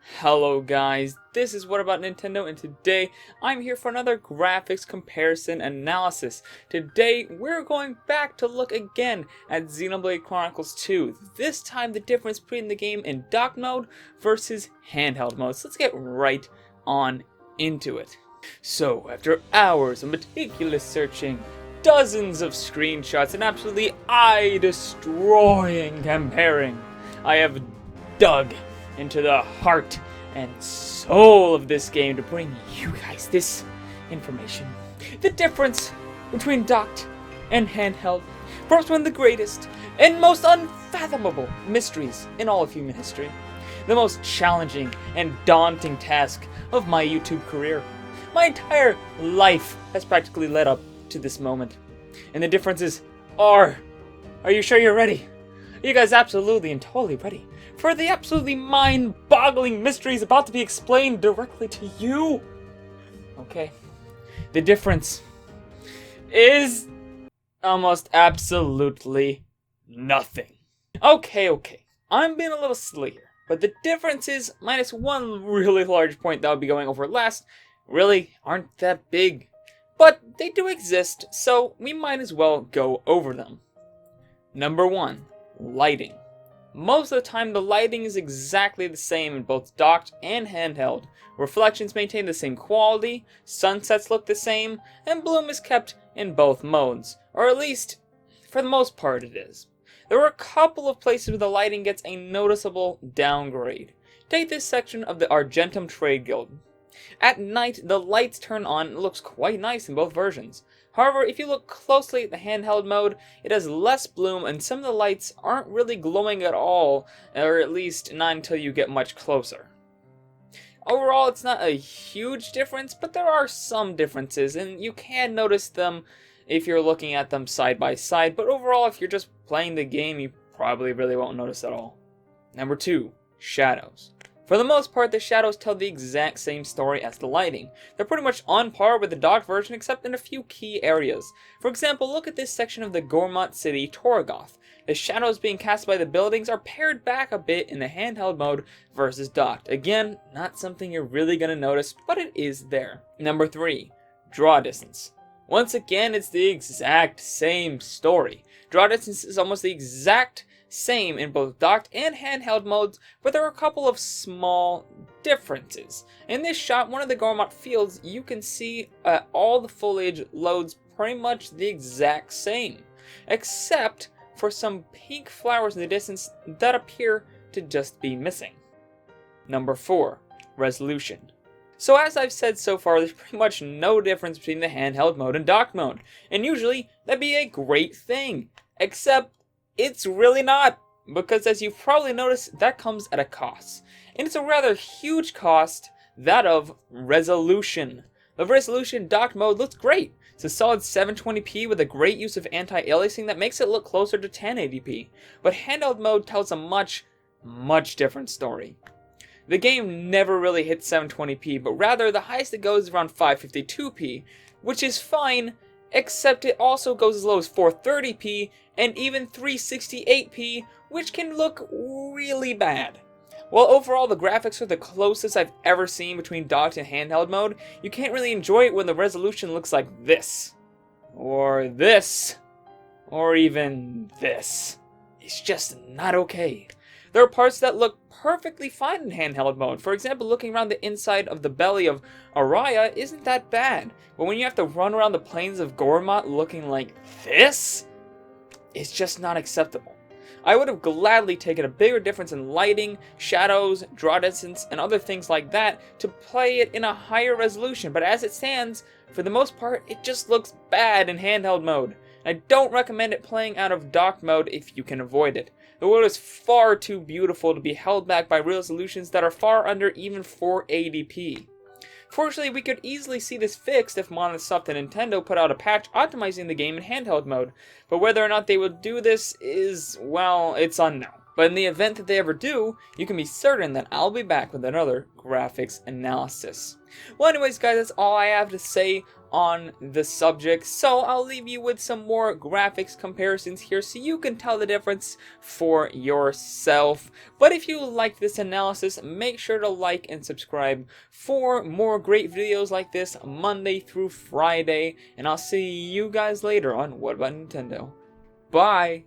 Hello guys, this is What About Nintendo, and today I'm here for another graphics comparison analysis. Today we're going back to look again at Xenoblade Chronicles 2. This time the difference between the game in dock mode versus handheld mode. So let's get right on into it. So after hours of meticulous searching, dozens of screenshots, and absolutely eye-destroying comparing, I have dug into the heart and soul of this game to bring you guys this information. The difference between docked and handheld, perhaps one of the greatest and most unfathomable mysteries in all of human history. The most challenging and daunting task of my YouTube career. My entire life has practically led up to this moment. And the differences are you sure you're ready? Are you guys absolutely and totally ready for the absolutely mind-boggling mysteries about to be explained directly to you? Okay. The difference is almost absolutely nothing. Okay. I'm being a little silly here, but the difference is minus one really large point that I'll be going over last really aren't that big. But they do exist, so we might as well go over them. Number 1. Lighting. Most of the time, the lighting is exactly the same in both docked and handheld. Reflections maintain the same quality, sunsets look the same, and bloom is kept in both modes. Or at least, for the most part it is. There are a couple of places where the lighting gets a noticeable downgrade. Take this section of the Argentum Trade Guild. At night, the lights turn on and it looks quite nice in both versions. However, if you look closely at the handheld mode, it has less bloom and some of the lights aren't really glowing at all, or at least not until you get much closer. Overall, it's not a huge difference, but there are some differences, and you can notice them if you're looking at them side by side, but overall, if you're just playing the game, you probably really won't notice at all. Number 2. Shadows. For the most part, the shadows tell the exact same story as the lighting. They're pretty much on par with the docked version except in a few key areas. For example, look at this section of the Gormott City Torgoth. The shadows being cast by the buildings are pared back a bit in the handheld mode versus docked. Again, not something you're really going to notice, but it is there. Number 3. Draw distance. Once again, it's the exact same story. Draw distance is almost the exact same in both docked and handheld modes, but there are a couple of small differences. In this shot, one of the Gormott fields, you can see all the foliage loads pretty much the exact same, except for some pink flowers in the distance that appear to just be missing. Number 4. Resolution. So as I've said so far, there's pretty much no difference between the handheld mode and docked mode, and usually that'd be a great thing, except it's really not, because as you've probably noticed, that comes at a cost. And it's a rather huge cost, that of resolution. The resolution docked mode looks great. It's a solid 720p with a great use of anti-aliasing that makes it look closer to 1080p. But handheld mode tells a much different story. The game never really hits 720p, but rather the highest it goes is around 552p, which is fine, except it also goes as low as 430p and even 368p, which can look really bad. While overall the graphics are the closest I've ever seen between docked and handheld mode, you can't really enjoy it when the resolution looks like this, or even this. It's just not okay. There are parts that look perfectly fine in handheld mode. For example, looking around the inside of the belly of Araya isn't that bad. But when you have to run around the plains of Gormott looking like this, it's just not acceptable. I would have gladly taken a bigger difference in lighting, shadows, draw distance, and other things like that to play it in a higher resolution, but as it stands, for the most part, it just looks bad in handheld mode. I don't recommend it playing out of docked mode if you can avoid it. The world is far too beautiful to be held back by resolutions that are far under even 480p. Fortunately, we could easily see this fixed if Microsoft and Nintendo put out a patch optimizing the game in handheld mode, but whether or not they will do this is, well, it's unknown. But in the event that they ever do, you can be certain that I'll be back with another graphics analysis. Well, anyways, guys, that's all I have to say on the subject, so I'll leave you with some more graphics comparisons here so you can tell the difference for yourself. But if you liked this analysis, make sure to like and subscribe for more great videos like this Monday through Friday, and I'll see you guys later on What About Nintendo. Bye!